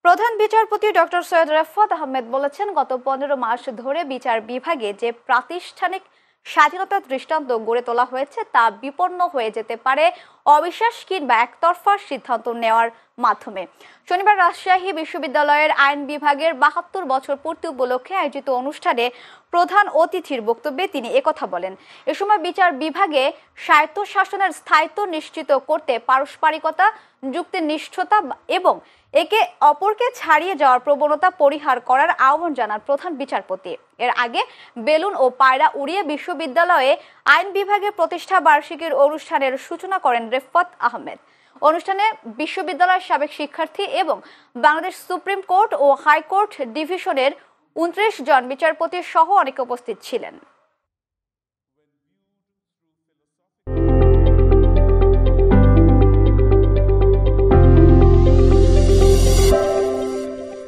প্রধান বিচারপতি ডক্টর সৈয়দ রেফাত আহমেদ বলেছেন, গত 15 মাস ধরে বিচার বিভাগে যে প্রাতিষ্ঠানিক স্বাধীনতার দৃষ্টান্ত গড়ে তোলা হয়েছে তা বিপন্ন হয়ে যেতে পারে অবিশ্বাস কিংবা একতরফা সিদ্ধান্ত নেওয়ার মাধ্যমে। শনিবার রাজশাহী বিশ্ববিদ্যালয়ের আইন বিভাগের 72 বছর পূর্তি উপলক্ষে আয়োজিত অনুষ্ঠানে প্রধান অতিথির বক্তব্যে তিনি একথা বলেন। এ সময় বিচার বিভাগে স্বায়ত্তশাসনের স্থায়িত্ব নিশ্চিত করতে পারস্পরিকতা, যুক্তিনিষ্ঠতা এবং একে অপরকে ছাড়িয়ে যাওয়ার প্রবণতা পরিহার করার আহ্বান জানান প্রধান বিচারপতি। এর আগে বেলুন ও পায়রা উড়িয়ে বিশ্ববিদ্যালয়ে আইন বিভাগের প্রতিষ্ঠা বার্ষিকীর অনুষ্ঠানের সূচনা করেন রেফাত আহমেদ। অনুষ্ঠানে বিশ্ববিদ্যালয়ের সাবেক শিক্ষার্থী এবং বাংলাদেশ সুপ্রিম কোর্ট ও হাইকোর্ট ডিভিশনের 29 জন বিচারপতি সহ অনেকে উপস্থিত ছিলেন।